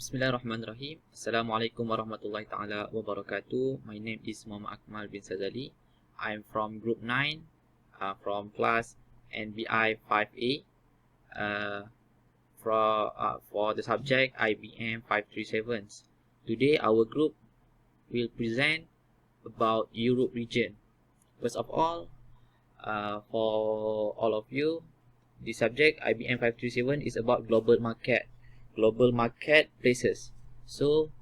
Bismillahirrahmanirrahim. Assalamualaikum warahmatullahi taala wabarakatuh. My name is Muhammad Akmal bin Sazali. I'm from Group 9, from class NBI5A, for the subject IBM 537. Today, our group will present about Europe region. First of all, for all of you, the subject IBM 537 is about global marketplaces. So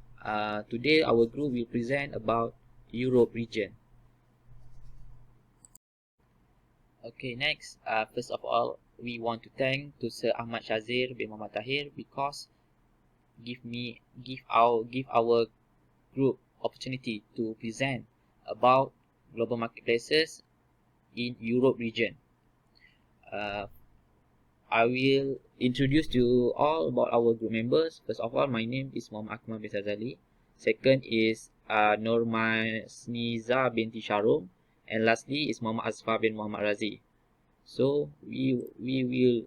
today our group will present about Europe region. Okay, next, first of all, we want to thank to Sir Ahmad Shazir bin Muhammad Tahir because give our group opportunity to present about global marketplaces in Europe region. I will introduce you all about our group members. First of all, my name is Muhammad Akmal bin Sazali. Second is Nurmasniza binti Sharum. And lastly is Muhammad Asfar bin Muhammad Razi. So we will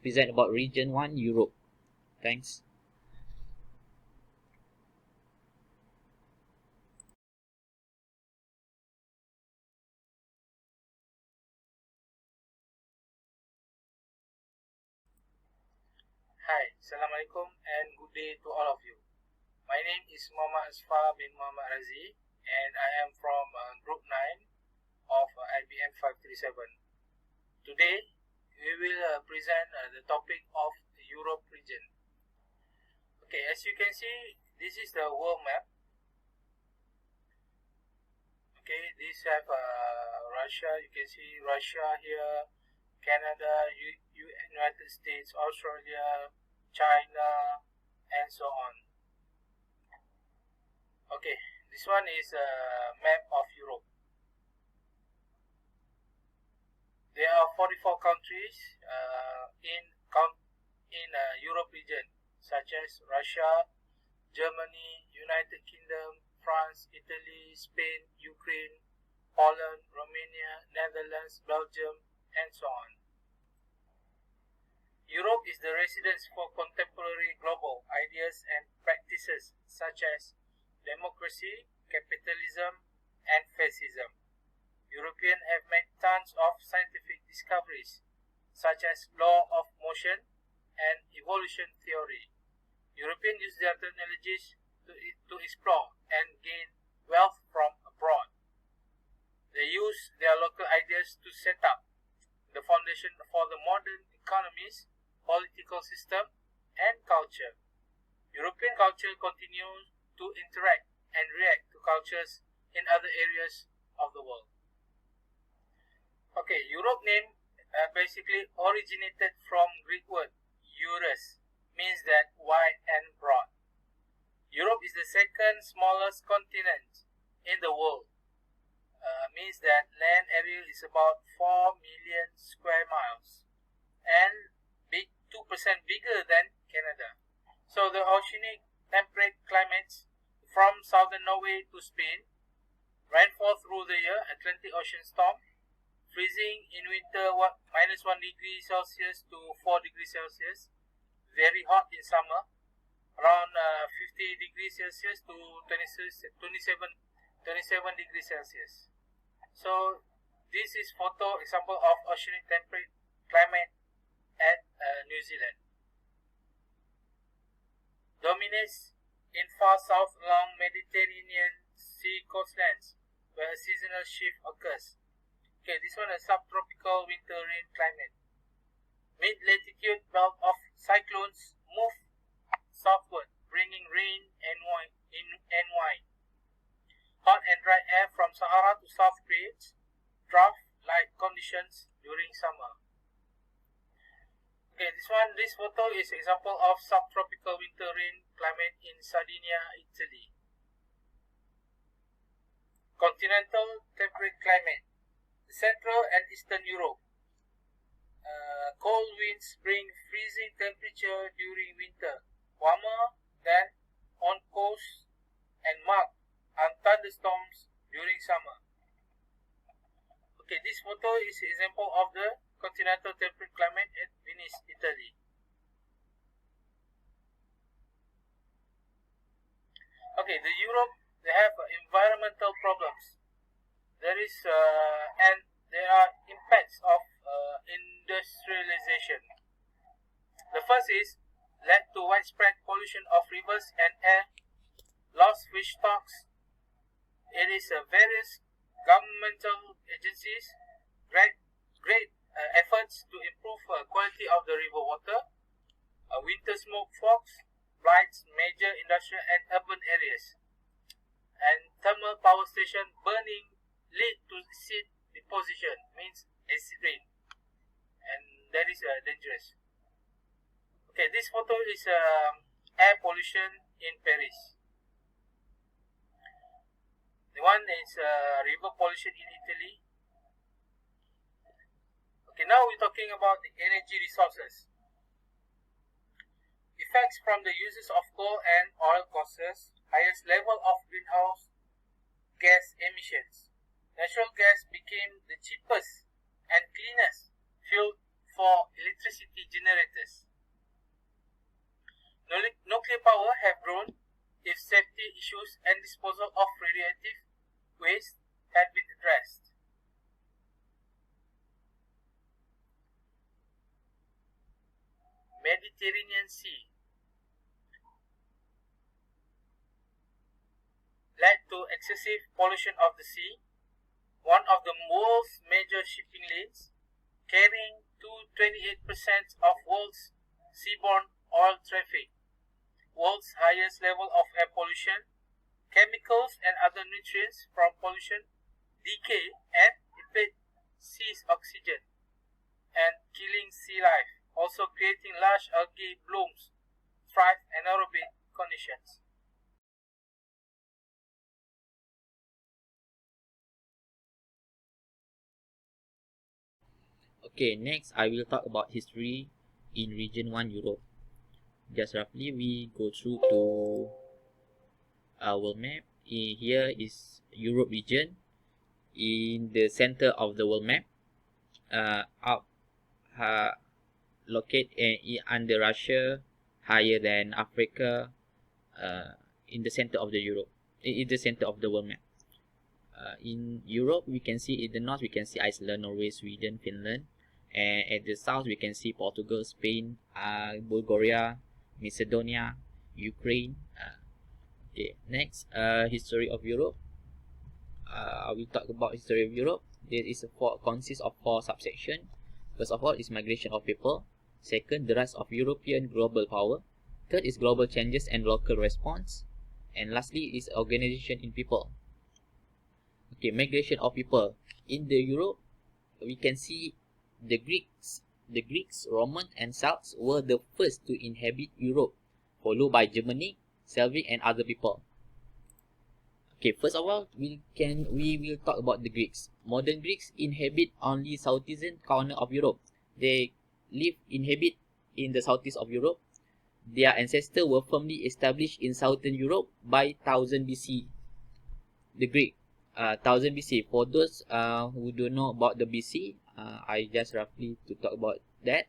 present about region 1 Europe. Thanks. Hi, Assalamualaikum and good day to all of you. My name is Muhammad Asfar bin Muhammad Razi and I am from Group 9 of IBM 537. Today, we will present the topic of the Europe region. Okay, as you can see, this is the world map. Okay, this have Russia, you can see Russia here, Canada, United States, Australia, China, and so on. Okay, this one is a map of Europe. There are 44 countries in Europe region, such as Russia, Germany, United Kingdom, France, Italy, Spain, Ukraine, Poland, Romania, Netherlands, Belgium, and so on. Europe is the residence for contemporary global ideas and practices such as democracy, capitalism, and fascism. Europeans have made tons of scientific discoveries such as law of motion and evolution theory. Europeans use their technologies to explore and gain wealth from abroad. They use their local ideas to set up the foundation for the modern economies, political system, and culture. European culture continues to interact and react to cultures in other areas of the world. Okay, Europe name basically originated from Greek word Eurus, means that wide and broad. Europe is the second smallest continent in the world. Means that land area is about 4 million square miles and 2% bigger than Canada. So the oceanic temperate climates from southern Norway to Spain, rainfall through the year, Atlantic Ocean storm, freezing in winter -1 degree Celsius to 4 degrees Celsius, very hot in summer, around 50 degrees Celsius to 27 degrees Celsius. So this is photo example of oceanic temperate climate at New Zealand. Dominates in far south along Mediterranean Sea coastlands where a seasonal shift occurs. Okay, this one is subtropical winter rain climate. Mid-latitude belt of cyclones move southward, bringing rain and wine. Hot and dry air from Sahara to South creates drought-like conditions during summer. Okay, this photo is example of subtropical winter rain climate in Sardinia, Italy. Continental temperate climate. Central and Eastern Europe. Cold winds bring freezing temperature during winter, warmer than on coast, and marked thunderstorms during summer. Okay, this photo is an example of the continental temperate climate at Venice, Italy. Okay, the Europe, they have environmental problems. There is and there are impacts of industrialization. The first is led to widespread pollution of rivers and air, lost fish stocks. It is various governmental agencies great efforts to improve quality of the river water. Winter smoke fogs blights major industrial and urban areas, and thermal power station burning lead to acid deposition, means acid rain, and that is dangerous. Okay, this photo is air pollution in Paris. The one is river pollution in Italy. Okay, now we're talking about the energy resources. Effects from the uses of coal and oil causes highest level of greenhouse gas emissions. Natural gas became the cheapest and cleanest fuel for electricity generators. Nuclear power have grown if safety issues and disposal of radioactive waste had been addressed. Mediterranean Sea led to excessive pollution of the sea, one of the world's major shipping lanes, carrying to 28% of world's seaborne oil traffic, world's highest level of air pollution. Chemicals and other nutrients from pollution decay and deplete sea's oxygen and killing sea life, also creating large algae blooms, thrive anaerobic conditions. Okay, next I will talk about history in region 1 Europe. Just roughly we go through to our world map. Here is Europe region. In the center of the world map, up located under Russia, higher than Africa, in the center of the Europe, in the center of the world map. In Europe, we can see in the north we can see Iceland, Norway, Sweden, Finland, and at the south we can see Portugal, Spain, Bulgaria, Macedonia, Ukraine. Okay, next, history of Europe. I will talk about history of Europe. There is consists of 4 subsections. First of all is migration of people. Second, the rise of European global power. Third is global changes and local response. And lastly is organization in people. Okay, migration of people. In the Europe, we can see the Greeks, Romans, and Celts were the first to inhabit Europe, followed by Germanic, Slavic, and other people. Okay, first of all, we will talk about the Greeks. Modern Greeks inhabit only southeastern corner of Europe. They inhabit in the southeast of Europe. Their ancestors were firmly established in southern Europe by 1000 BC. The Greek, 1000 BC. For those who don't know about the BC, I just roughly to talk about that.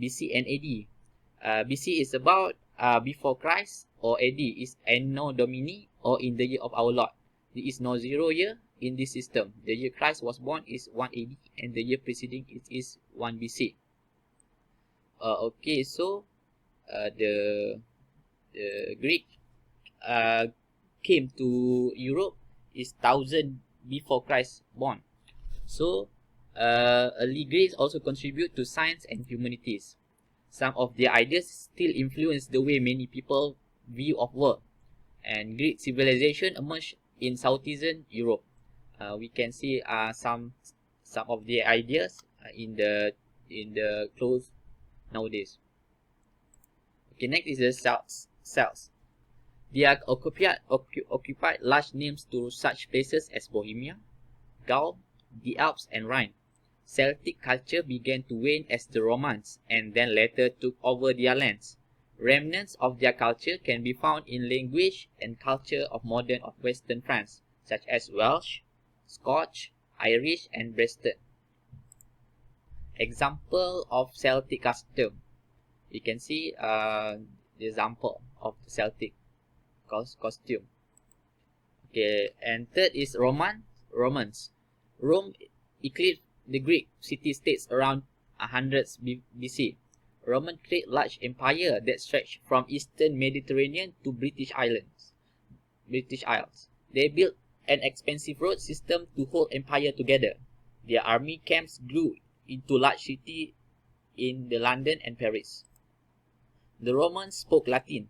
BC and AD. BC is about before Christ, or AD is Anno Domini, or in the year of our Lord. There is no 0 year in this system. The year Christ was born is 1 AD, and the year preceding it is 1 BC. Okay, so the Greek came to Europe is 1000 before Christ born. So early Greeks also contribute to science and humanities. Some of their ideas still influence the way many people view of world. And Greek civilization emerged in southeastern Europe. We can see some of the ideas in the clothes nowadays. Okay, next is the Celts. They are occupied large names to such places as Bohemia, Gaul, the Alps, and Rhine. Celtic culture began to wane as the Romans and then later took over their lands. Remnants of their culture can be found in language and culture of modern of Western France, such as Welsh, Scotch, Irish, and Breton. Example of Celtic custom. You can see the example of the Celtic costume. Okay, and third is Romans. Rome eclipsed the Greek city-states around 100 BC. Romans created large empire that stretched from eastern Mediterranean to British Isles. They built an expensive road system to hold empire together. Their army camps grew into large cities in the London and Paris. The Romans spoke Latin.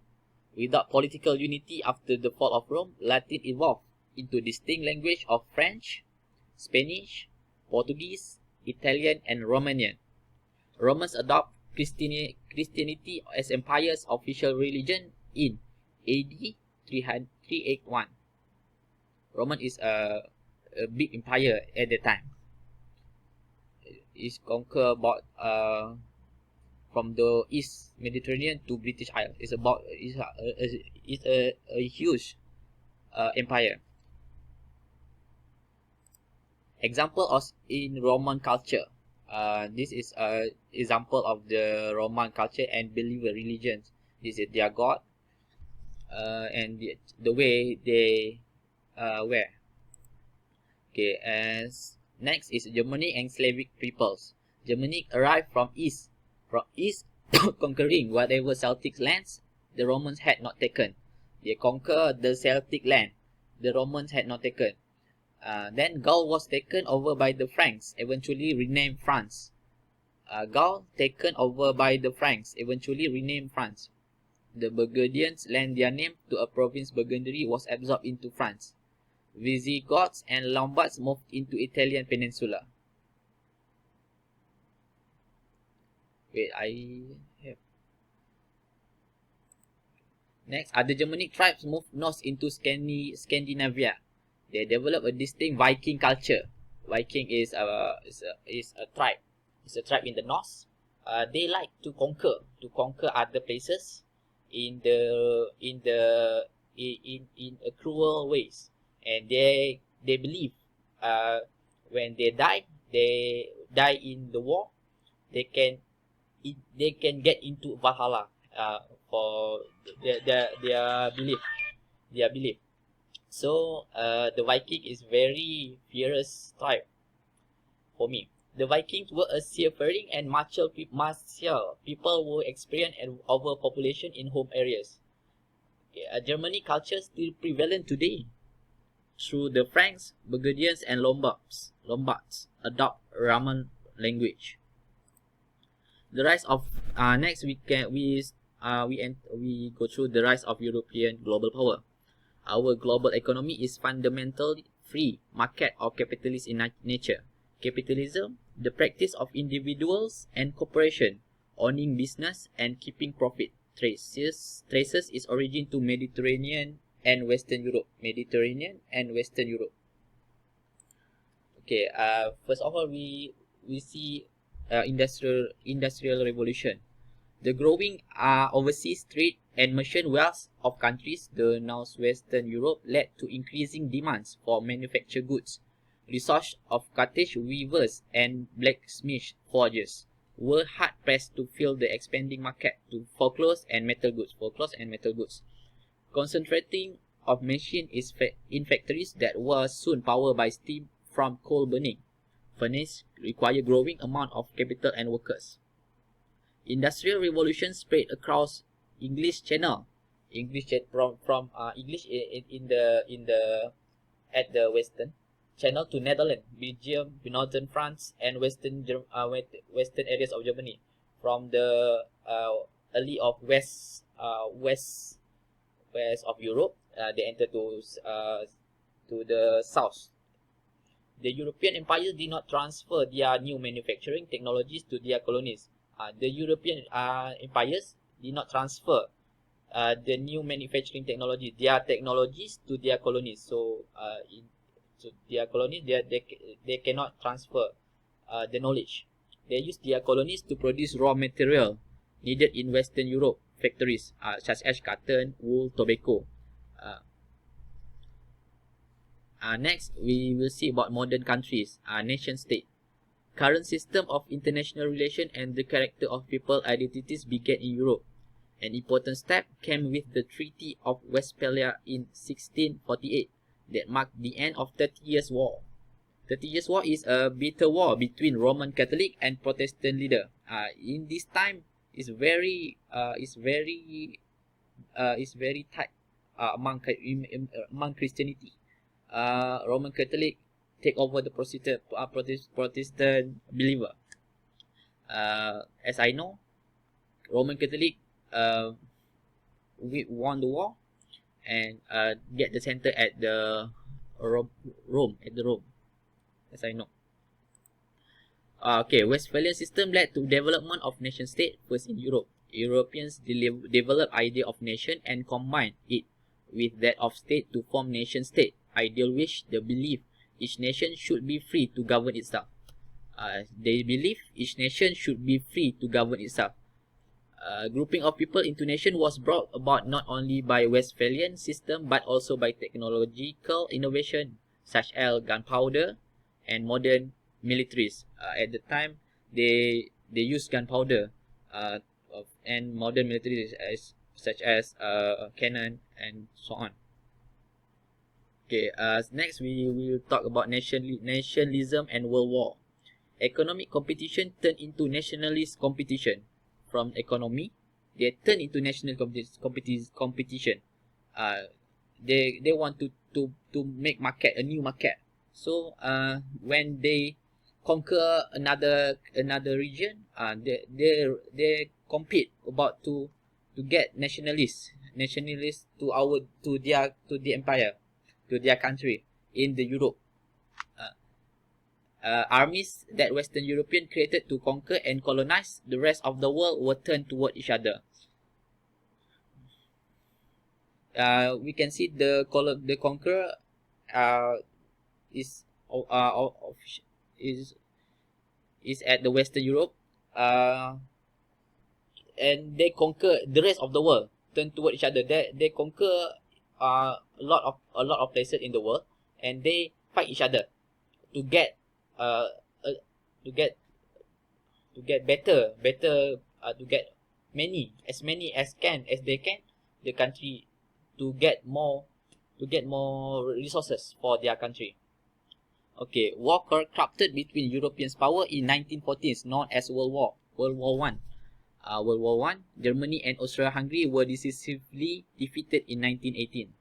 Without political unity after the fall of Rome, Latin evolved into distinct language of French, Spanish, Portuguese, Italian, and Romanian. Romans adopt Christianity as empire's official religion in AD 381. Roman is a big empire at the time. It's conquer about from the East Mediterranean to British Isles. It's a huge empire. Example of in Roman culture. This is a example of the Roman culture and believer religions. This is their god, and the way they wear. Okay, as next is Germanic and Slavic peoples. Germanic arrived from east conquering whatever Celtic lands the Romans had not taken. They conquered the Celtic land the Romans had not taken. Then Gaul was taken over by the Franks, eventually renamed France. Gaul taken over by the Franks, eventually renamed France. The Burgundians lent their name to a province Burgundy was absorbed into France. Visigoths and Lombards moved into Italian peninsula. Wait, I have. Next, other Germanic tribes moved north into Scandinavia. They developed a distinct Viking culture. Viking is a tribe. It's a tribe in the north. They like to conquer other places in a cruel ways, and they believe when they die in the war, they can get into Valhalla for their belief. So the Viking is very fierce tribe for me. The Vikings were a seafaring and martial people who experienced an overpopulation in home areas. Germanic culture still prevalent today. Through the Franks, Burgundians, and Lombards adopt Roman language. The rise of next we go through the rise of European global power. Our global economy is fundamentally free market or capitalist in nature. Capitalism, the practice of individuals and corporation owning business and keeping profit, traces its origin to Mediterranean and Western Europe. Okay, first of all, we see industrial revolution. The growing overseas trade and merchant wealth of countries, the northwestern Europe, led to increasing demands for manufactured goods. Resources of cottage weavers and blacksmith forgers were hard pressed to fill the expanding market for clothes and metal goods. Concentrating of machines in factories that were soon powered by steam from coal burning furnace require growing amount of capital and workers. Industrial revolution spread across English Channel. English at the western Channel to Netherlands, Belgium, northern France, and western areas of Germany. From the early of west of Europe, they entered to the south. The European empires did not transfer their new manufacturing technologies to their colonies. The European empires did not transfer the new manufacturing technology, their technologies, to their colonies. So to their colonies, they cannot transfer the knowledge. They use their colonies to produce raw material needed in Western Europe factories, such as cotton, wool, tobacco. Next, we will see about modern countries, nation state. Current system of international relation and the character of people identities began in Europe. An important step came with the Treaty of Westphalia in 1648 that marked the end of 30 Years' War. 30 Years' War is a bitter war between Roman Catholic and Protestant leader. In this time, is very tight among Christianity. Roman Catholic take over the Protestant believer. As I know, Roman Catholic we won the war and get the center at the Rome, as I know. Westphalian system led to development of nation state first in Europe. Europeans developed idea of nation and combined it with that of state to form nation state, ideal which the belief each nation should be free to govern itself. They believe each nation should be free to govern itself. Grouping of people into nation was brought about not only by Westphalian system but also by technological innovation such as gunpowder and modern militaries. At the time, they used gunpowder and modern militaries such as cannon and so on. Next we will talk about nationalism and World War. Economic competition turned into nationalist competition. From economy, they turn into national competition. They want to make market, a new market. So when they conquer another region, they compete about to get nationalists to the empire, to their country in the Europe. Armies that Western European created to conquer and colonize the rest of the world were turned toward each other. We can see the conqueror is at the Western Europe, and they conquer the rest of the world, turn toward each other. They conquer a lot of places in the world, and they fight each other to get to get better to get many as they can, the country, to get more resources for their country. War corrupted between Europeans power in 1940s, known as World War One. World War One, Germany and Austria-Hungary were decisively defeated in 1918.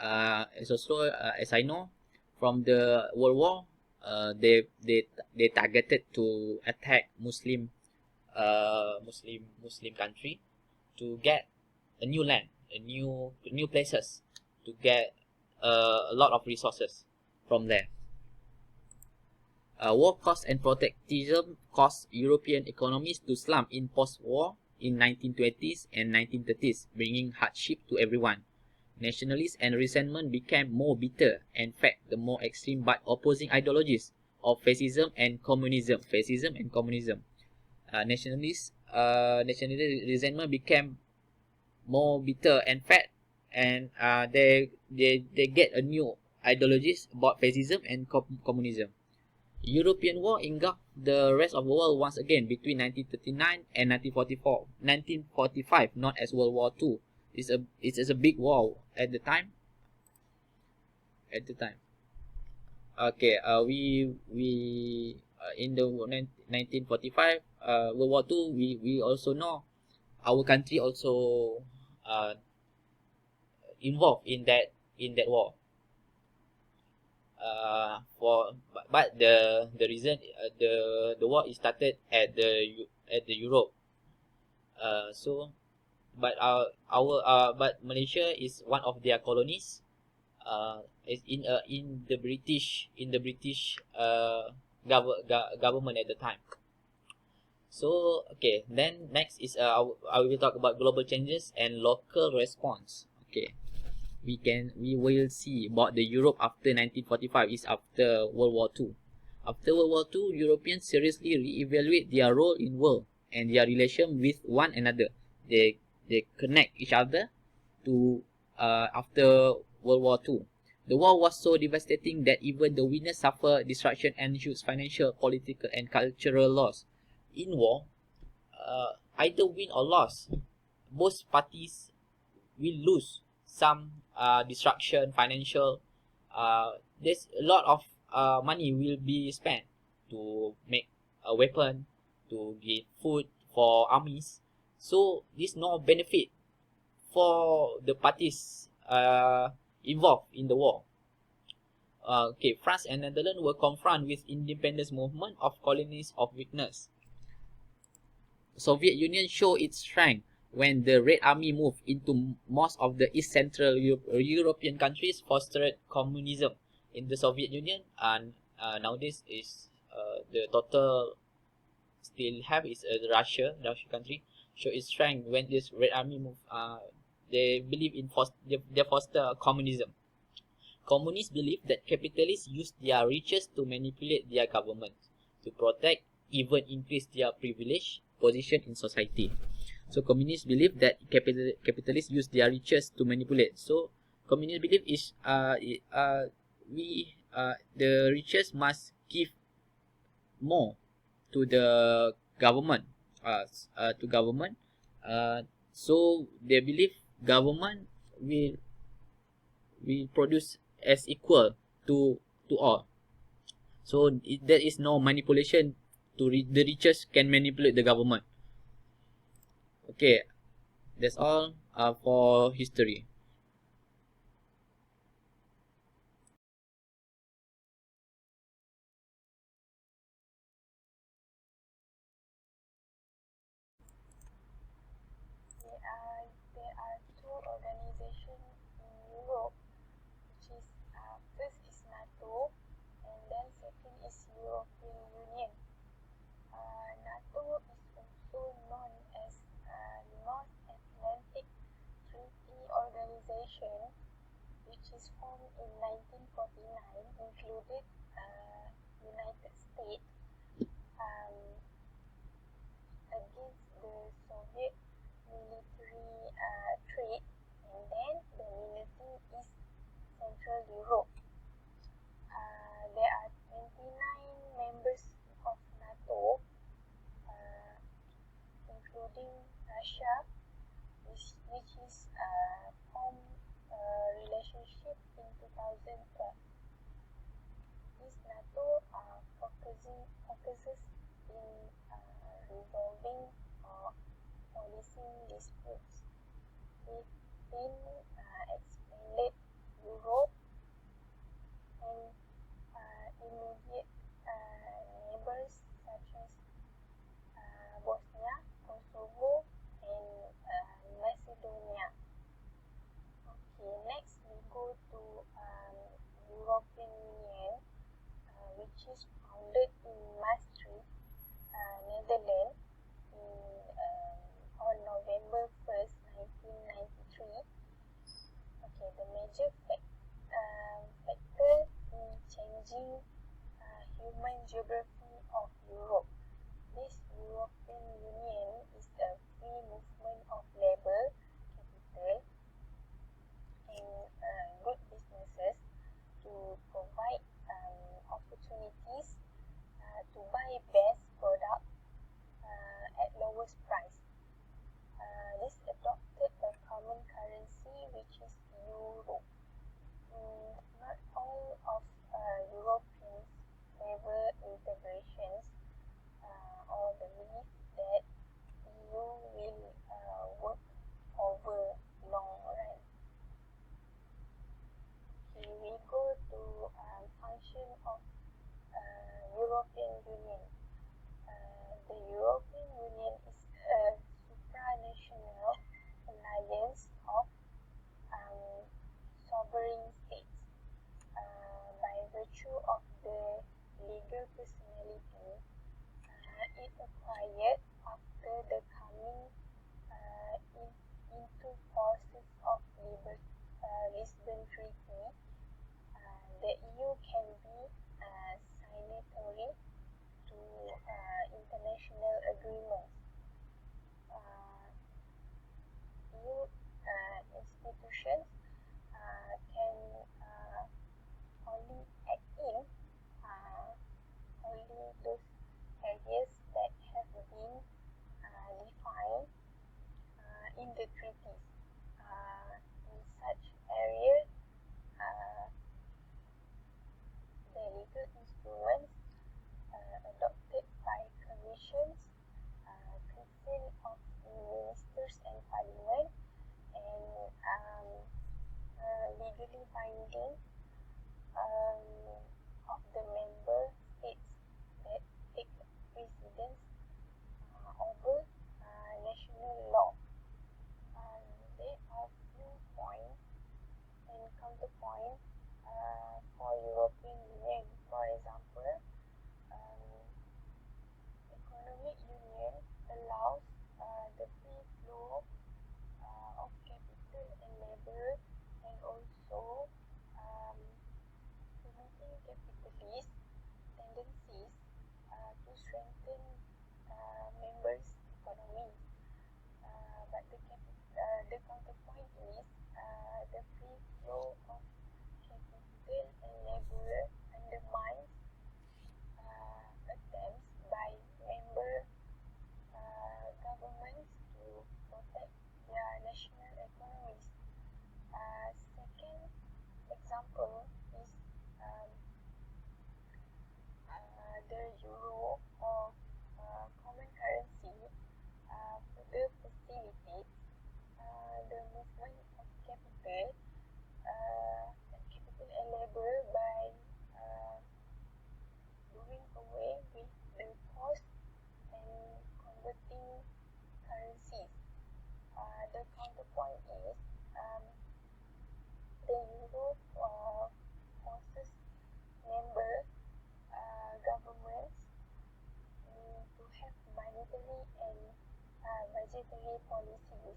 As I know, from the World War, they targeted to attack Muslim country to get a new land, new places, to get a lot of resources from there. War cost and protectionism caused European economies to slump in post-war in 1920s and 1930s, bringing hardship to everyone. Nationalism and resentment became more bitter and fed the more extreme but opposing ideologies of fascism and communism. Nationalist resentment became more bitter and fed, and they get a new ideologies about fascism and communism. European war engulfed the rest of the world once again between 1939 and 1945, known as World War II. It's a big war at the time. We in the 1945 World War II, we also know our country also involved in that war. But the reason the war is started at the Europe. But Malaysia is one of their colonies. Is in the British government at the time. So then next is I will talk about global changes and local response. We will see about the Europe after 1945 is after World War II. After World War II, Europeans seriously re-evaluate their role in world and their relation with one another. They connect each other to after World War II. The war was so devastating that even the winners suffer destruction and huge financial, political, and cultural loss. In war, either win or loss, both parties will lose some destruction, financial. There's a lot of money will be spent to make a weapon, to give food for armies. So there's no benefit for the parties involved in the war. Okay, France and Netherlands were confronted with independence movement of colonies of weakness. Soviet Union showed its strength when the Red Army moved into most of the East Central European countries, fostered communism in the Soviet Union, and nowadays is the total still have is Russia country. Show its strength when this Red Army move. They believe in they foster communism. Communists believe that capitalists use their riches to manipulate their government, to protect, even increase their privileged position in society. So communists believe that capitalists use their riches to manipulate. So communists believe is the riches must give more to the government, to government. So they believe government will produce as equal to all. So there is no manipulation the richest can manipulate the government. Okay, that's all for history. There are two organizations in Europe, which is first is NATO, and then second is European Union. NATO is also known as North Atlantic Treaty Organization, which is formed in 1949, included United States against the Soviet military threat, and then the military is Central Europe. There are 29 members of NATO, including Russia, which is formed a relationship in 2012. This NATO focuses in resolving or policing disputes within expanded Europe and immediate neighbors such as Bosnia, Kosovo, and Macedonia. Okay, next we go to European Union, which is founded in Maastricht, Netherlands, on November 1st, 1993. Okay, the major factor in changing human geography of Europe. This European Union is a free movement of labor, capital, and good businesses to provide opportunities to buy best product at lowest price. This adopted a common currency, which is euro. Not all of Europeans favor integrations or believe that EU will work over long run. Okay, we go to function of European Union. The European Union is a supranational alliance of sovereign states. By virtue of the legal personality it acquired after the coming into forces of Lisbon Treaty, the EU can be signatory to international agreements. EU institutions can only act in only those areas that have been defined in the treaties. In such finding of the member states that take precedence over national law. There are few points and counterpoints for European Union. For example, economic union allows the free flow of capital and labor, and also promoting capitalist tendencies to strengthen members' economy. But the counterpoint is the free flow of capital and labor undermines attempts by member governments to protect their national economies. Second example is the euro or common currency further facilitates the movement of capital and labor by doing away with the cost and converting currencies. The counterpoint is the euro forces member governments to have monetary and budgetary policies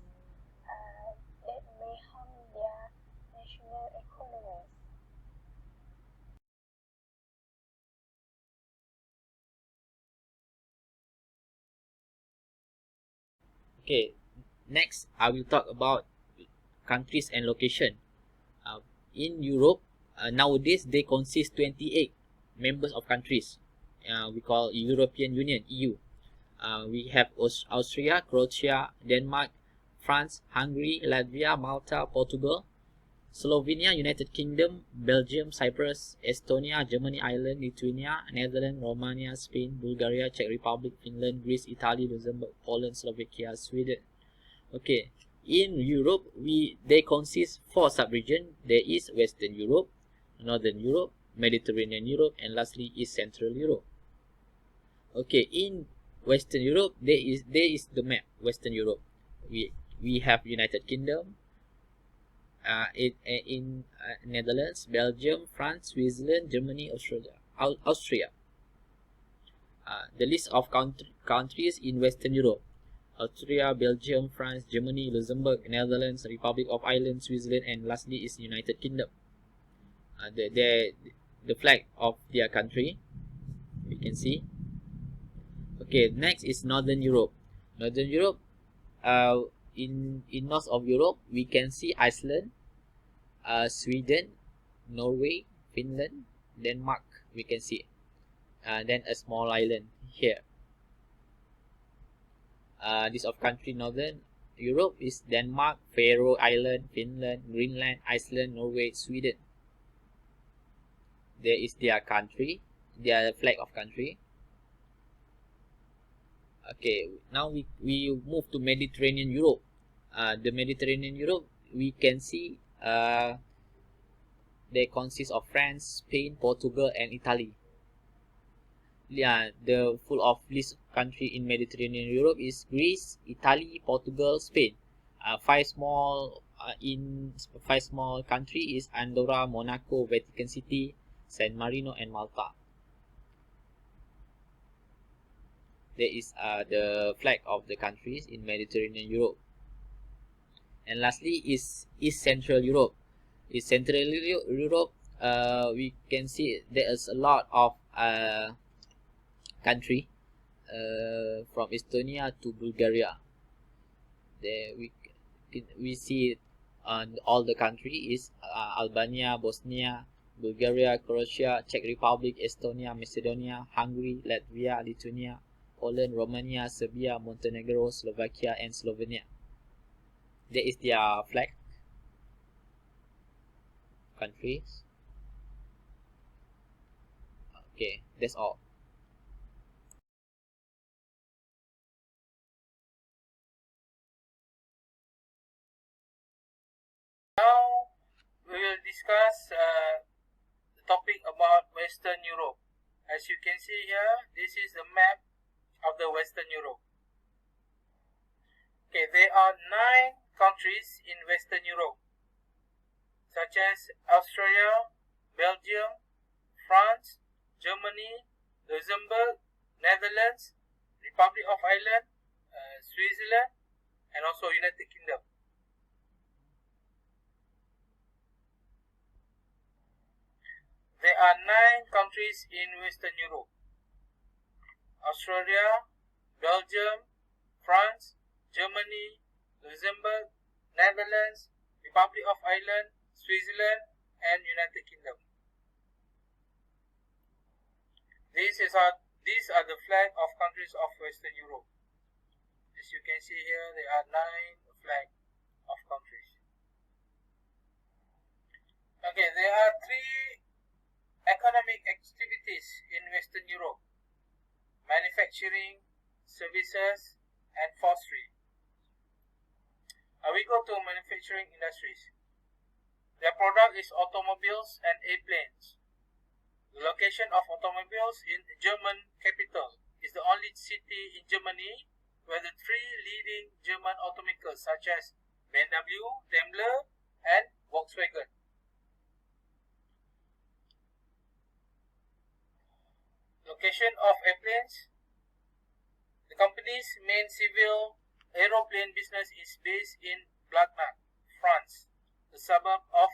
that may harm their national economies. Okay, next I will talk about countries and location. In Europe, nowadays they consist 28 members of countries. We call European Union (EU). We have Austria, Croatia, Denmark, France, Hungary, Latvia, Malta, Portugal, Slovenia, United Kingdom, Belgium, Cyprus, Estonia, Germany, Ireland, Lithuania, Netherlands, Romania, Spain, Bulgaria, Czech Republic, Finland, Greece, Italy, Luxembourg, Poland, Slovakia, Sweden. Okay, in Europe, they consist 4 sub-regions. There is Western Europe, Northern Europe, Mediterranean Europe, and lastly is Central Europe. Okay, in Western Europe, there is the map. Western Europe, we have United Kingdom, in Netherlands, Belgium, France, Switzerland, Germany, Austria. The list of countries in Western Europe: Austria, Belgium, France, Germany, Luxembourg, Netherlands, Republic of Ireland, Switzerland, and lastly is United Kingdom. The flag of their country, we can see. Okay, next is Northern Europe. Northern Europe, in north of Europe, we can see Iceland, Sweden, Norway, Finland, Denmark, we can see. Then a small island here. This of country Northern Europe is Denmark, Faroe Island, Finland, Greenland, Iceland, Norway, Sweden. There is their country, their flag of country. Okay, now we move to Mediterranean Europe. The Mediterranean Europe, we can see they consist of France, Spain, Portugal, and Italy. Yeah, the full of list country in Mediterranean Europe is Greece, Italy, Portugal, Spain. Five small country is Andorra, Monaco, Vatican City, San Marino, and Malta. There is the flag of the countries in Mediterranean Europe. And lastly is East Central Europe. East Central Europe, we can see there is a lot of country from Estonia to Bulgaria. There we see all the country is Albania, Bosnia, Bulgaria, Croatia, Czech Republic, Estonia, Macedonia, Hungary, Latvia, Lithuania, Poland, Romania, Serbia, Montenegro, Slovakia, and Slovenia. There is their flag countries. Okay, that's all. Now we will discuss the topic about Western Europe. As you can see here, this is the map of the Western Europe. Okay, there are 9 countries in Western Europe, such as Austria, Belgium, France, Germany, Luxembourg, Netherlands, Republic of Ireland, Switzerland, and also United Kingdom. There are 9 countries in Western Europe: Australia, Belgium, France, Germany, Luxembourg, Netherlands, Republic of Ireland, Switzerland, and United Kingdom. These are the flag of countries of Western Europe. As you can see here, there are 9 flags of countries. Okay, there are 3 economic activities in Western Europe: manufacturing, services, and forestry. We go to manufacturing industries. Their product is automobiles and airplanes. The location of automobiles in the German capital is the only city in Germany where the 3 leading German automakers such as BMW, Daimler, and Volkswagen. Location of airplanes. The company's main civil aeroplane business is based in Blagnac, France, a suburb of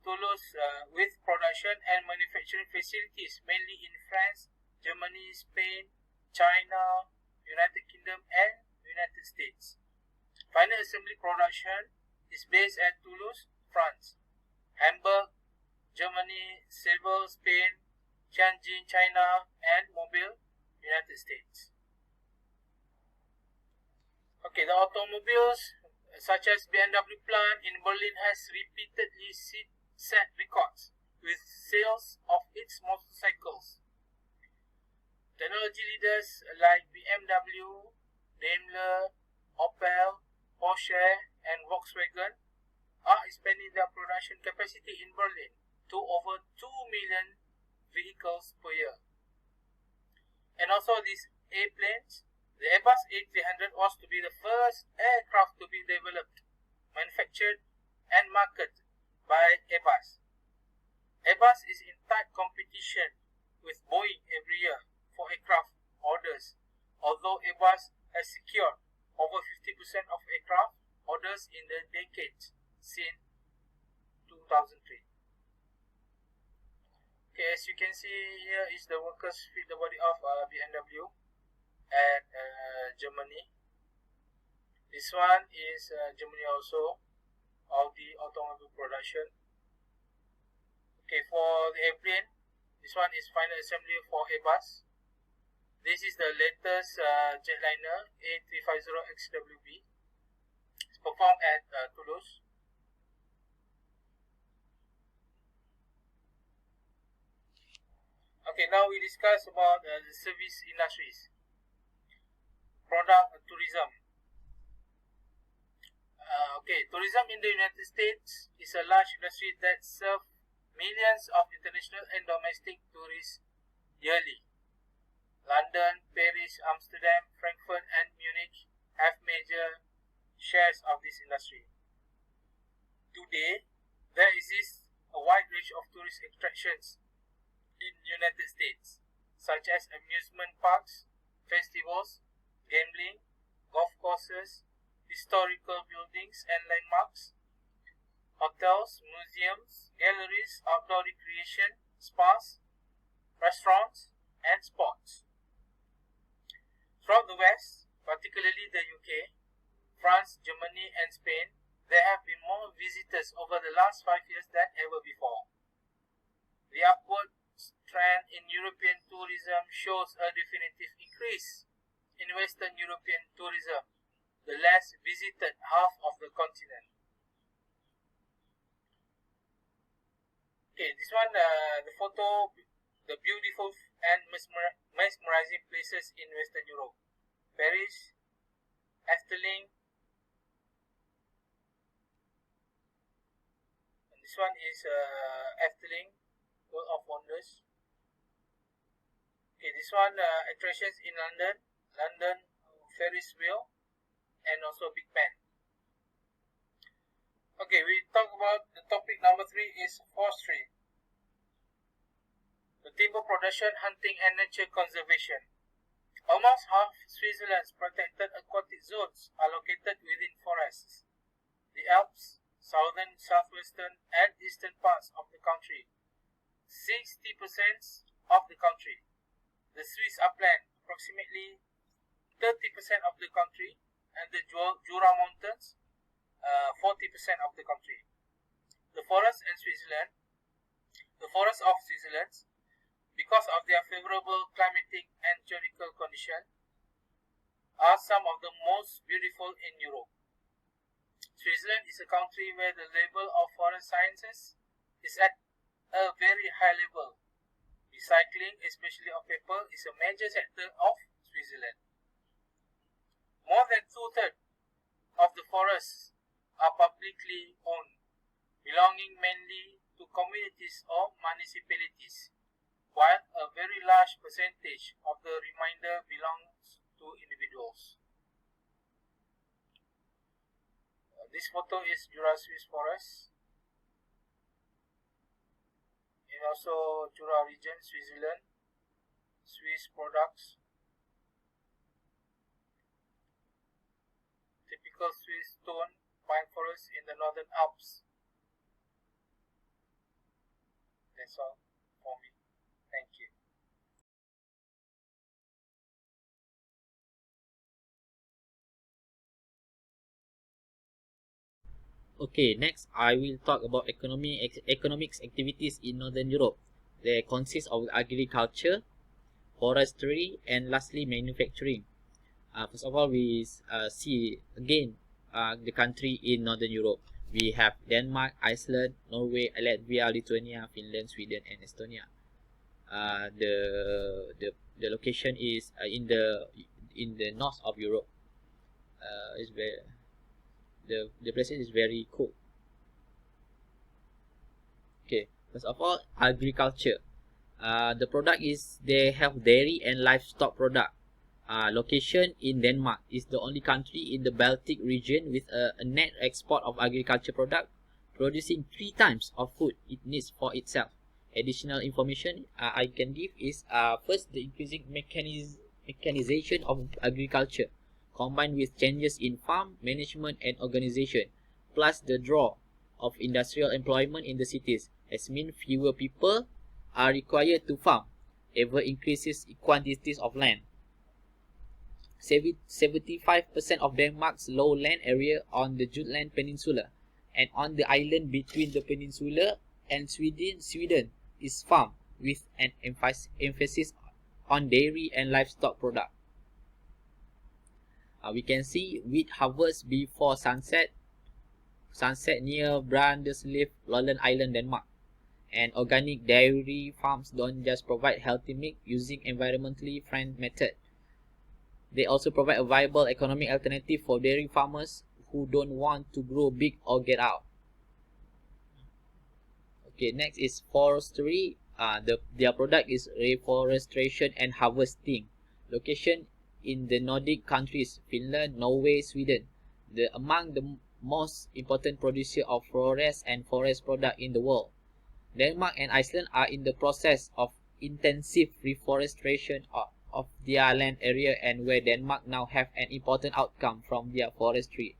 Toulouse, with production and manufacturing facilities mainly in France, Germany, Spain, China, United Kingdom, and United States. Final assembly production is based at Toulouse, France, Hamburg, Germany, Seville, Spain, Tianjin, China, and Mobile, United States. Okay, the automobiles such as BMW plant in Berlin has repeatedly set records with sales of its motorcycles. Technology leaders like BMW, Daimler, Opel, Porsche, and Volkswagen are expanding their production capacity in Berlin to over 2 million vehicles per year. And also these airplanes, the Airbus A300 was to be the first aircraft to be developed, manufactured, and marketed by Airbus. Airbus is in tight competition with Boeing every year for aircraft orders, although Airbus has secured over 50% of aircraft orders in the decades since 2003. Okay, as you can see here is the workers fit the body of BMW at Germany. This one is Germany also, Audi automobile production. Okay, for the airplane, this one is final assembly for Airbus. This is the latest jetliner A350XWB. It's performed at Toulouse. Okay, now we discuss about the service industries. Product tourism. Tourism in the United States is a large industry that serves millions of international and domestic tourists yearly. London, Paris, Amsterdam, Frankfurt, and Munich have major shares of this industry. Today, there exists a wide range of tourist attractions in the United States, such as amusement parks, festivals, gambling, golf courses, historical buildings and landmarks, hotels, museums, galleries, outdoor recreation, spas, restaurants, and sports. Throughout the West, particularly the UK, France, Germany, and Spain, there have been more visitors over the last 5 years than ever before. The upward trend in European tourism shows a definitive increase in Western European tourism, the less visited half of the continent. Okay, this one, the photo, the beautiful and mesmerizing places in Western Europe. Paris, Efteling, and This one is Efteling, World of Wonders. Okay, this one attractions in London, Ferris wheel, and also Big Ben. Okay, we talk about the topic number 3 is forestry. The timber production, hunting, and nature conservation. Almost half Switzerland's protected aquatic zones are located within forests. The Alps, southern, southwestern, and eastern parts of the country, 60% of the country. The Swiss upland, approximately 30% of the country, and the Jura Mountains, 40% of the country. The forests of Switzerland, because of their favorable climatic and geological conditions, are some of the most beautiful in Europe. Switzerland is a country where the level of forest sciences is at a very high level. Recycling, especially of paper, is a major sector of Switzerland. More than 2/3 of the forests are publicly owned, belonging mainly to communities or municipalities, while a very large percentage of the remainder belongs to individuals. This photo is Jura Swiss Forest, and also Jura region, Switzerland, Swiss products. Typical Swiss stone pine forest in the Northern Alps. That's all for me. Thank you. Okay, next I will talk about economics activities in Northern Europe. They consist of agriculture, forestry, and lastly manufacturing. First of all, we see again the country in Northern Europe. We have Denmark, Iceland, Norway, Latvia, Lithuania, Finland, Sweden, and Estonia. The location is in the north of Europe. Is where the place is very cool. Okay, first of all, agriculture. The product is they have dairy and livestock product. Location in Denmark is the only country in the Baltic region with a net export of agriculture product, producing 3 times of food it needs for itself. Additional information I can give is first, the increasing mechanization of agriculture combined with changes in farm management and organization, plus the draw of industrial employment in the cities has meant fewer people are required to farm, ever increases quantities of land. 75% of Denmark's low land area on the Jutland Peninsula and on the island between the peninsula and Sweden is farmed, with an emphasis on dairy and livestock product. We can see wheat harvest before sunset near Brandeslev, Lolland Island, Denmark. And organic dairy farms don't just provide healthy milk using environmentally friendly method. They also provide a viable economic alternative for dairy farmers who don't want to grow big or get out. Okay, next is forestry. Their product is reforestation and harvesting. Location in the Nordic countries, Finland, Norway, Sweden. Among the most important producer of forest and forest product in the world. Denmark and Iceland are in the process of intensive reforestation of their land area, and where Denmark now have an important outcome from their forestry.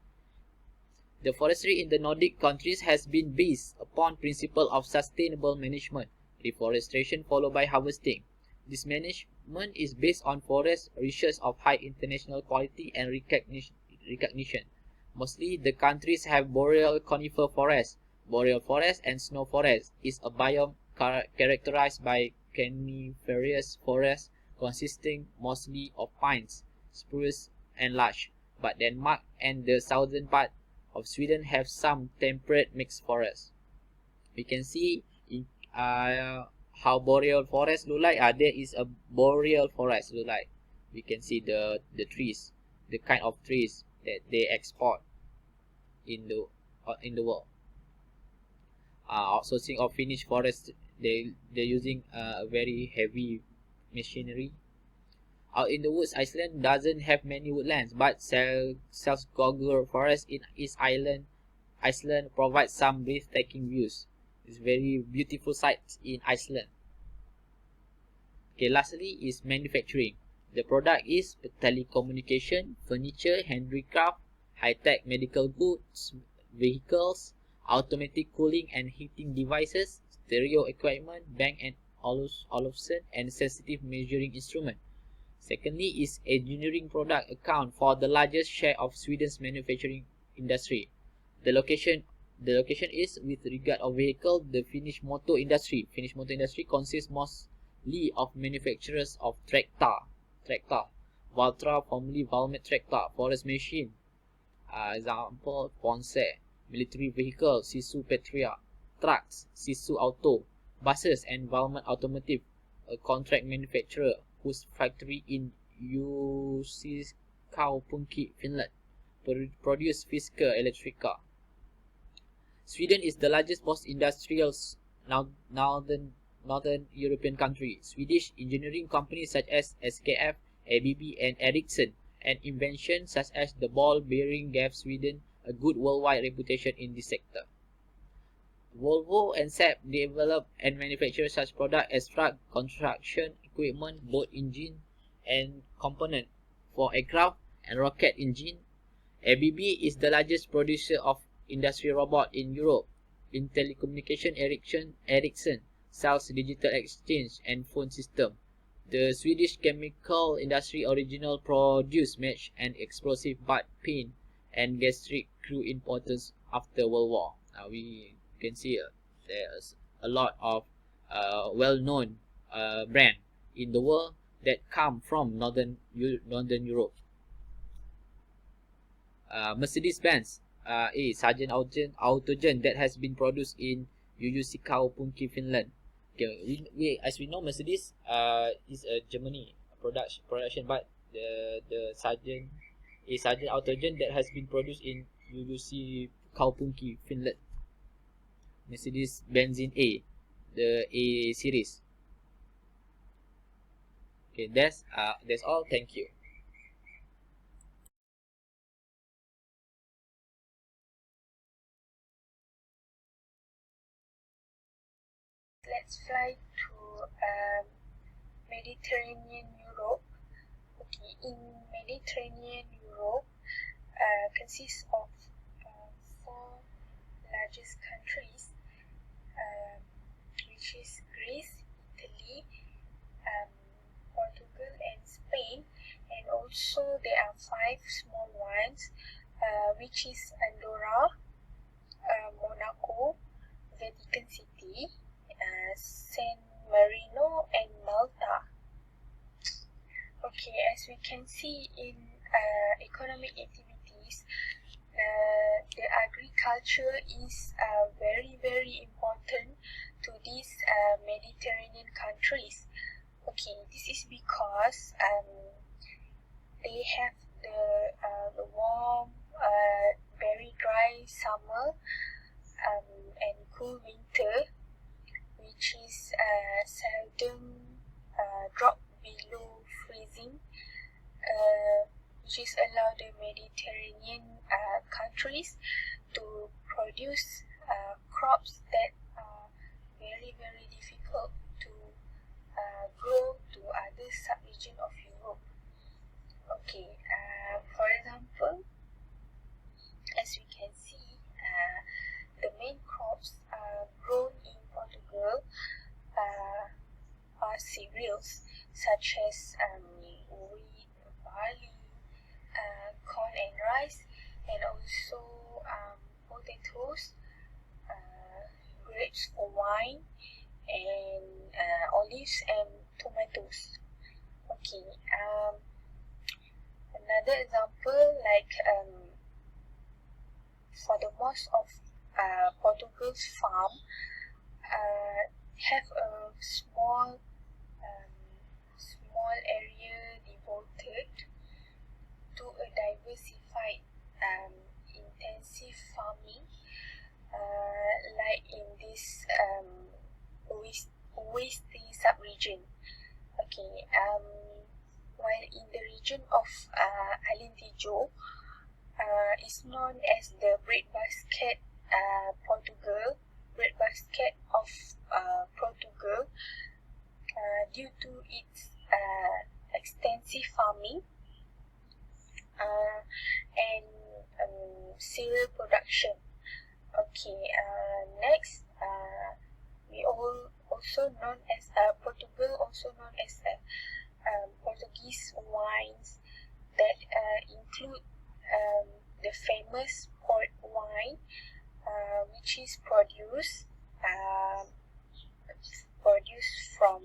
The forestry in the Nordic countries has been based upon principle of sustainable management, reforestation followed by harvesting. This management is based on forest research of high international quality and recognition. Mostly the countries have boreal conifer forest. Boreal forest and snow forest is a biome characterized by coniferous forest consisting mostly of pines, spruce, and larch. But Denmark and the southern part of Sweden have some temperate mixed forests. We can see how boreal forest look like. There is a boreal forest look like. We can see the trees, the kind of trees that they export in the world. outsourcing of finished forest. They're using very heavy machinery. Out in the woods, Iceland doesn't have many woodlands, but Selskoggur forest in East Island, Iceland provides some breathtaking views. It's very beautiful sights in Iceland. Okay, lastly is manufacturing. The product is telecommunication, furniture, handicraft, high-tech medical goods, vehicles, automatic cooling and heating devices, stereo equipment, Bang & Olufsen, and sensitive measuring instrument. Secondly is engineering product account for the largest share of Sweden's manufacturing industry. The location is with regard of vehicle, the Finnish motor industry. Finnish motor industry consists mostly of manufacturers of tractor, Valtra, formerly Valmet tractor, forest machine, example Ponce, military vehicle, Sisu Petria, trucks, Sisu Auto, buses, and Valmet Automotive, a contract manufacturer whose factory in Uusikaupunki, Finland, produce Fisker electric car. Sweden is the largest post-industrial northern European country. Swedish engineering companies such as SKF, ABB, and Ericsson, and inventions such as the ball bearing gave Sweden a good worldwide reputation in this sector. Volvo and Saab develop and manufacture such products as truck, construction equipment, boat engine, and component for aircraft and rocket engine. ABB is the largest producer of industrial robot in Europe. In telecommunication, Ericsson sells digital exchange and phone system. The Swedish chemical industry original produce match and explosive but paint and gastric grew importance after World War. We can see there's a lot of well-known brand in the world that come from Northern Europe. Mercedes-Benz a Sargent Autogen that has been produced in Uusikaupunki, Finland. Okay, as we know, Mercedes is a Germany production, but the Sargent Autogen that has been produced in Uusikaupunki, Finland. Mercedes Benzin A, the A series. Okay, that's all. Thank you. Let's fly to Mediterranean Europe. Okay, in Mediterranean Europe consists of four largest countries, which is Greece, Italy, Portugal, and Spain, and also there are five small ones, which is Andorra, Monaco, Vatican City, San Marino, and Malta. Okay, as we can see in economic activities, the agriculture is very important to these Mediterranean countries. Okay, this is because they have the warm, very dry summer and cool winter, which is seldom drop below freezing, which is allow the Mediterranean countries to produce crops that are very difficult to grow to other sub-region of Europe. Okay, for example, as we can see, the main crops grown in Portugal are cereals such as wheat, barley, corn and rice, and also potatoes, grapes for wine, and olives and tomatoes. Okay, another example, like for the most of Portugal's farm have a small area devoted to a diversified intensive farming, like in this this Oeste sub-region. Okay, while in the region of Alentejo, is known as the breadbasket breadbasket of Portugal, due to its extensive farming and cereal production. Okay, next, we all also known as Portugal, also known as Portuguese wines that include the famous port wine, which is produced from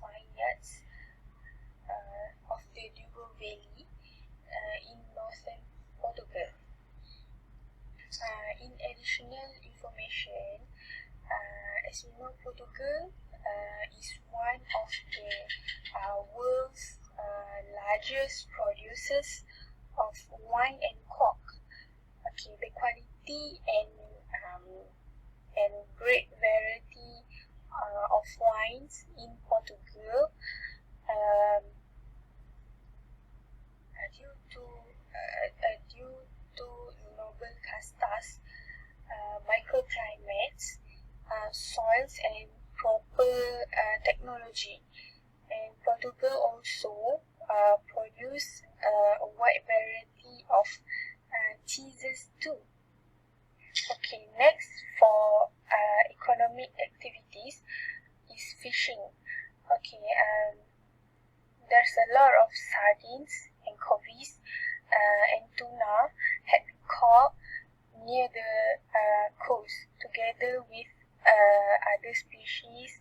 vineyards of the Douro Valley in northern Portugal. In additional information, as we know, Portugal is one of the world's largest producers of wine and cork. Okay, the quality and great variety of wines in Portugal, due to noble castas, microclimates, soils, and proper technology. And Portugal also produce a wide variety of cheeses too. Okay, next for economic activities is fishing. Okay, there's a lot of sardines, anchovies, and tuna had been caught near the coast, together with other species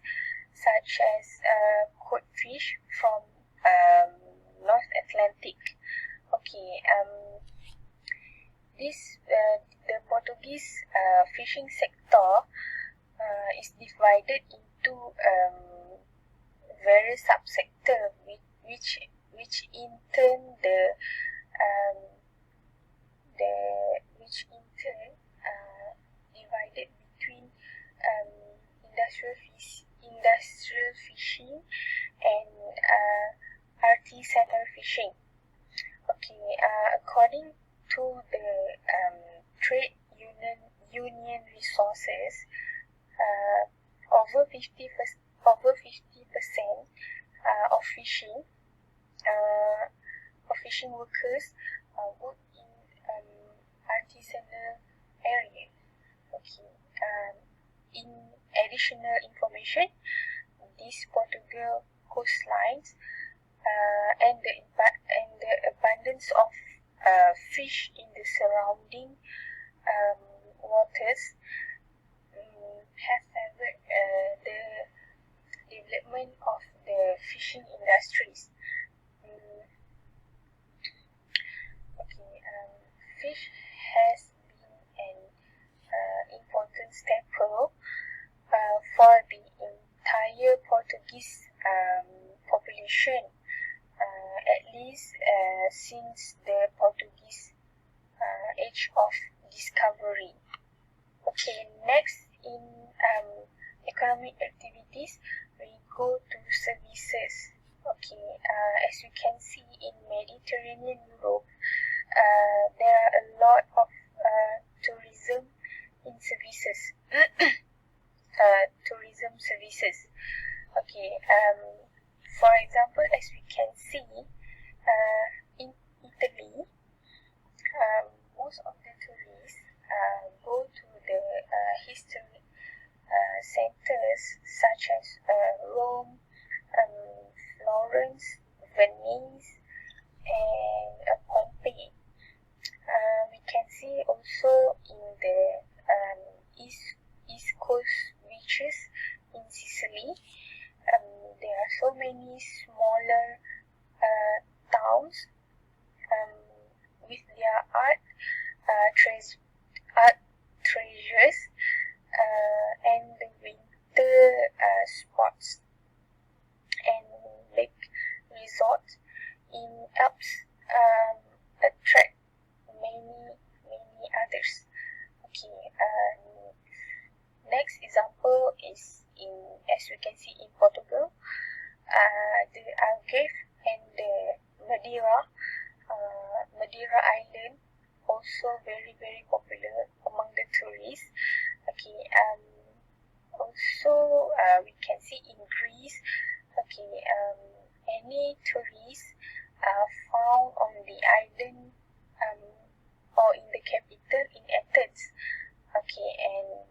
such as codfish from North Atlantic. Okay, the Portuguese fishing sector is divided into various subsectors, which in turn divided between industrial fishing and artisanal fishing. Okay, according to the trade union resources, over 50% of fishing workers work in artisanal area. Okay, in additional information, these Portugal coastlines and the abundance of fish in the surrounding waters have favored the development of the fishing industries. Fish has been an important staple for the entire Portuguese population, at least since the Portuguese age of discovery. Okay, next in economic activities, we go to services. Okay, as you can see in Mediterranean Europe, there are a lot of tourism in services. Tourism services. Okay, for example, as we can see, in Italy, most of the tourists go to the historic centers such as Rome, Florence, Venice, and Pompeii. We can see also in the East Coast beaches in Sicily, there are so many smaller towns with their art treasures and the winter spots and lake resorts in Alps attract many others. Okay, as we can see in Portugal, the Algarve and the Madeira Island, also very popular among the tourists. Okay, also we can see in Greece, okay, any tourists found on the island or in the capital in Athens. Okay, and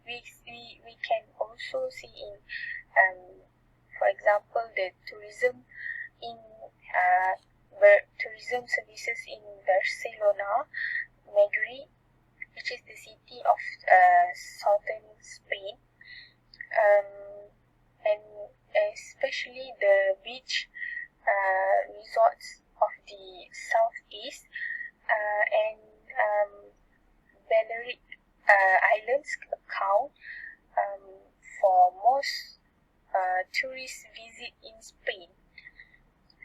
we can also see in for example the tourism in tourism services in Barcelona, Madrid, which is the city of southern Spain, and especially the beach resorts of the southeast and Balearic Islands account for most tourist visit in Spain.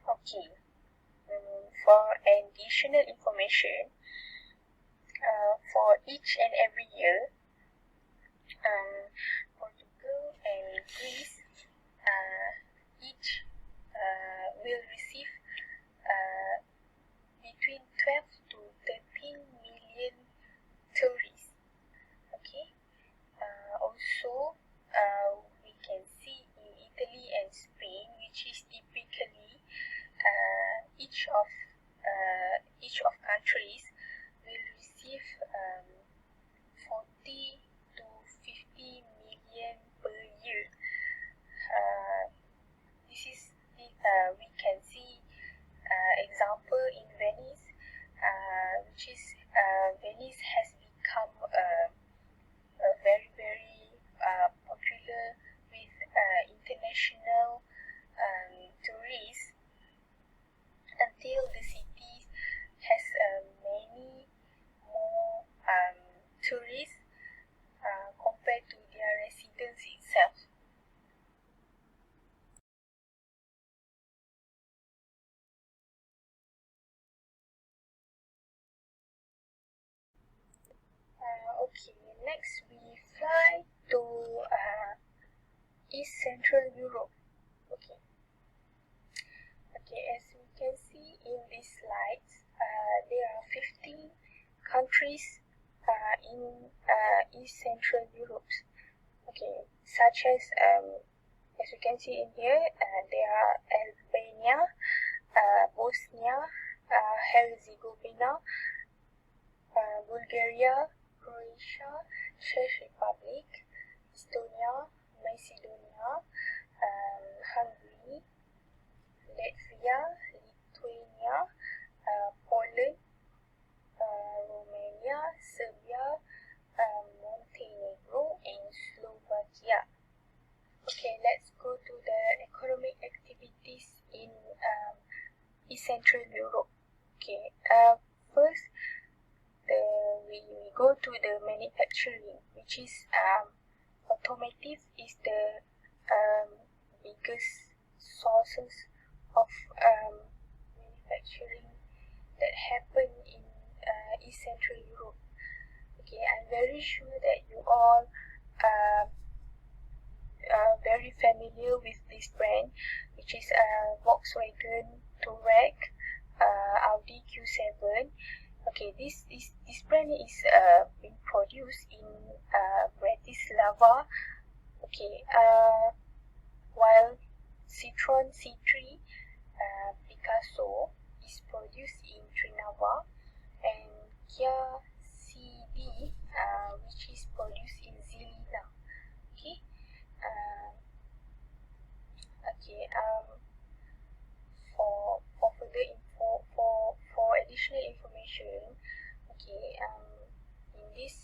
Okay, for additional information, for each and every year, Portugal and Greece each will receive between 12 to 13 million tourists. Okay, also we can see in Italy and Spain, which is typically each of countries will receive 40 to 50 million per year. This is we can see example in Venice, which is Venice has become very popular with international tourists until the city has many more tourists compared to their residents itself. Okay, next we fly to East Central Europe. Okay, as we can see in these slides, there are 15 countries in East Central Europe. Okay, such as you can see in here, there are Albania, Bosnia, Herzegovina, Bulgaria, Croatia, Czech Republic, Estonia, Macedonia, Hungary, Latvia, Lithuania, Poland, Romania, Serbia, Montenegro, and Slovakia. Okay, let's go to the economic activities in East Central Europe. Okay, first we go to the manufacturing, which is automotive is the biggest sources of manufacturing that happen in East Central Europe. Okay, I'm very sure that you all are very familiar with this brand, which is Volkswagen Touareg, Audi Q7. Okay, this brand is being produced in Bratislava. Okay, while Citroen C3 Picasso is produced in Trnava, and Kia CD, which is produced in Žilina. Okay, for further info, for additional information, okay, in this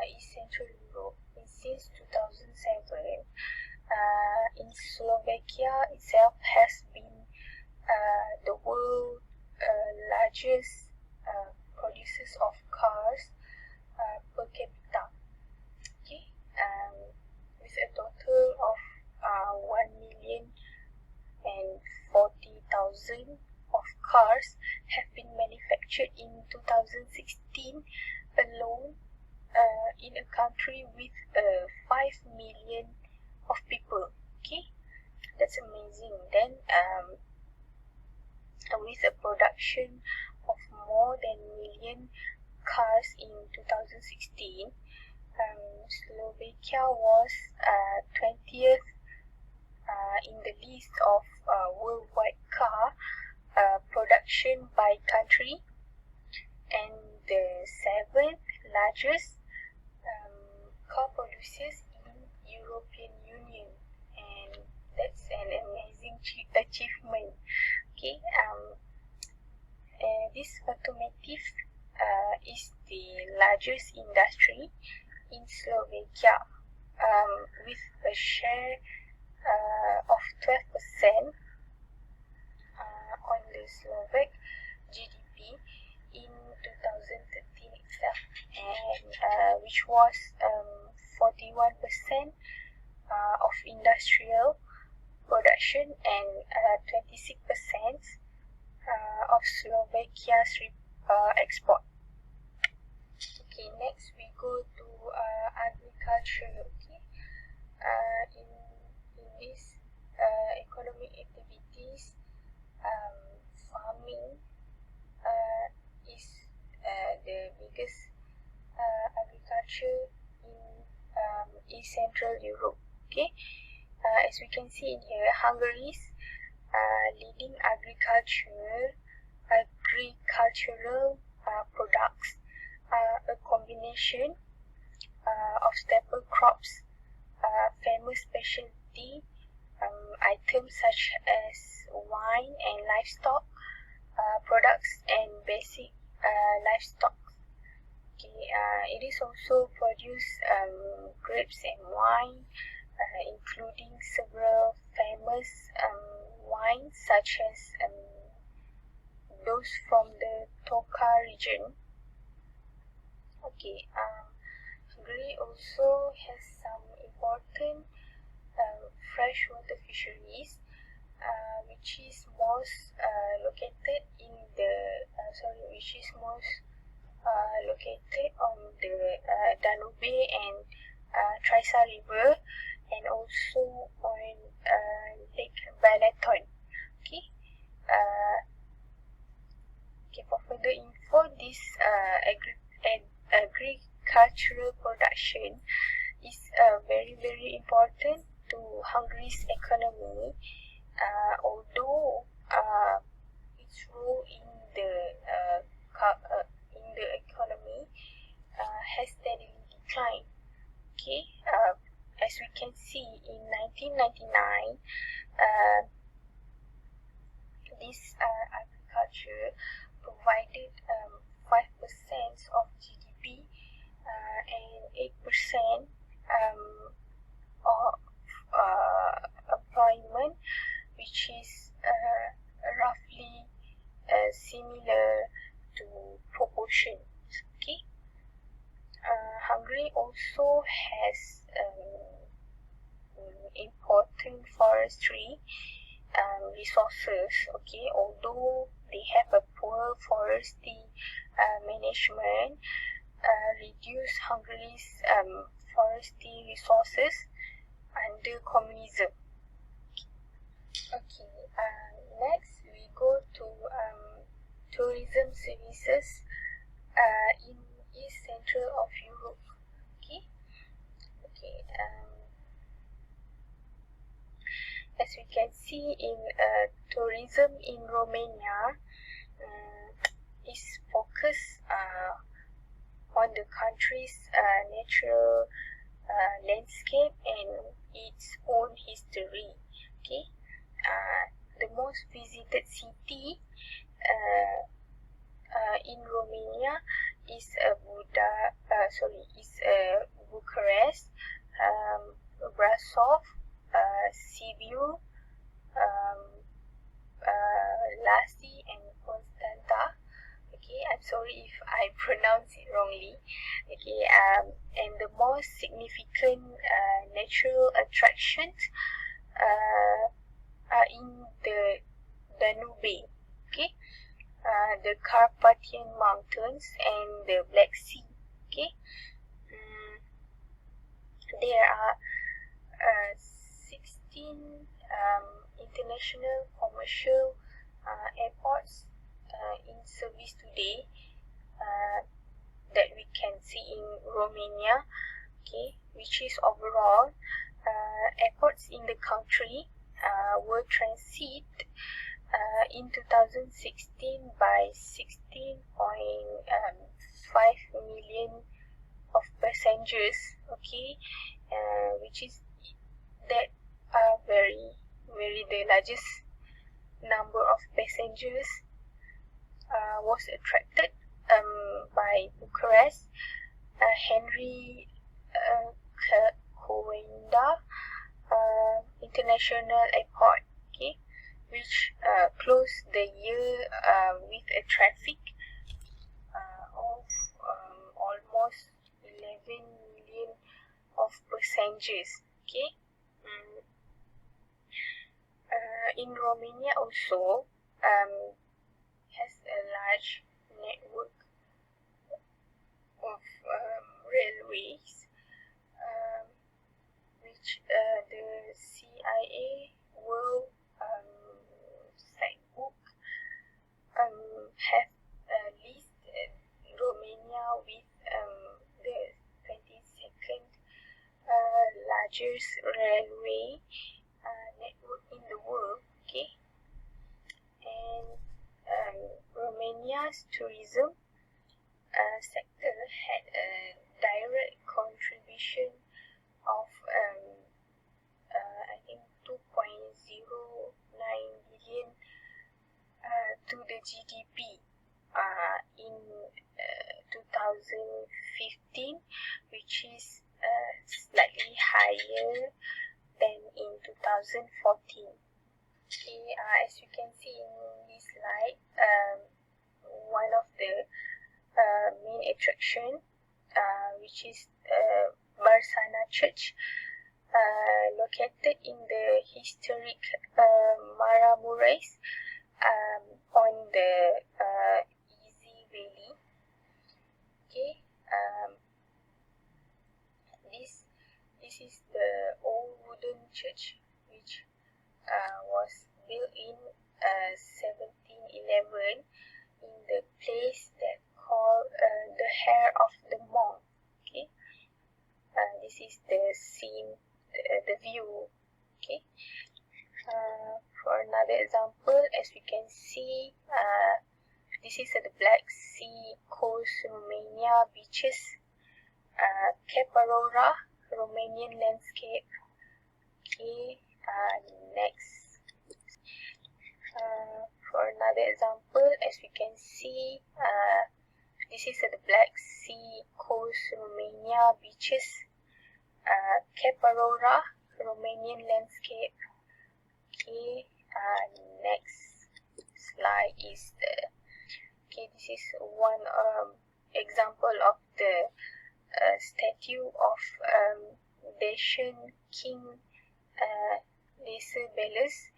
East Central Europe, since 2007, in Slovakia itself has been the world largest producers of cars per capita. Okay, with a total of 1,040,000 of cars have been manufactured in 2016 alone in a country with 5 million of people. Okay, that's amazing. Then with a production of more than million cars in 2016, Slovakia was 20th in the list of worldwide car production by country, and the 7th largest car producers in European Union, and that's an amazing achievement. Okay, this automotive is the largest industry in Slovakia, with a share of 12% on the Slovak GDP in 2013 itself, and which was 41% of industrial production and 26% of Slovakia's export. Okay, next we go to agriculture. Okay, in this economic activities, farming is the biggest agriculture in East Central Europe. Okay, as we can see in here, Hungary's leading agricultural products are a combination of staple crops, famous specialty items such as wine and livestock products, and basic livestock. Okay, it is also produce grapes and wine, including several famous wines such as those from the Toka region. Okay, Hungary also has some important freshwater fisheries, which is most located on the Danube and Trisa River, and also on Lake Balaton. Okay. For further info, this agricultural production is very important to Hungary's economy, although its role in the economy has steadily declined. Okay, as we can see, in 1999, this agriculture provided 5% of GDP and 8% of employment, which is roughly similar to proportions. Okay, Hungary also has important forestry resources. Okay, although they have a poor forestry management, reduce Hungary's forestry resources under communism. Okay, next we go to tourism services in East Central of Europe. Okay, as we can see, in tourism in Romania is focused on the country's natural landscape and its own history. Okay, the most visited city in Romania is Bucharest, Brasov, Sibiu, Lassi, and Constanta. Okay, I'm sorry if I pronounce it wrongly. Okay, and the most significant natural attractions are in the Danube. Okay, the Carpathian Mountains and the Black Sea. Okay, international commercial airports in service today that we can see in Romania, okay, which is overall airports in the country were transit in 2016 by 16.5 million of passengers, okay, which is that very the largest number of passengers was attracted by Bucharest Henry Coenda International Airport, okay, which closed the year with a traffic of almost 11 million of passengers, okay. In Romania also has a large network of railways, which the CIA World Factbook have listed Romania with the 22nd largest railway network in the world, okay. And Romania's tourism sector had a direct contribution of I think 2.09 billion to the GDP in 2015, which is slightly higher than in 2014. Okay, as you can see in this slide, one of the main attraction, which is Barsana Church, located in the historic Maramureș on the Easy Valley. Okay, this is the old wooden church which was built in 1711 in the place that called the Hair of the Monk. Okay, this is the scene, the view. Okay, for another example, as we can see, this is the Black Sea coast, Romania beaches, Cape Aurora, Romanian landscape. Okay, next. For another example, as we can see, this is the Black Sea coast, Romania beaches, Cape Aurora, Romanian landscape. Okay, next slide is this is one example of the statue of Dacian King Lascelles,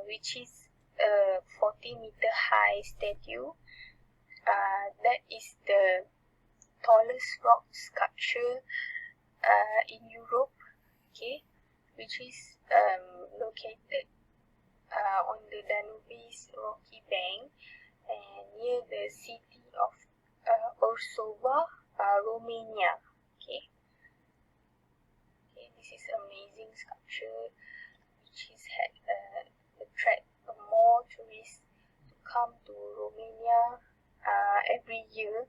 which is a 40-meter high statue. That is the tallest rock sculpture in Europe, okay, which is located on the Danube's rocky bank and near the city of Orsova, Romania. Okay, this is amazing sculpture which is had attract more tourists to come to Romania every year.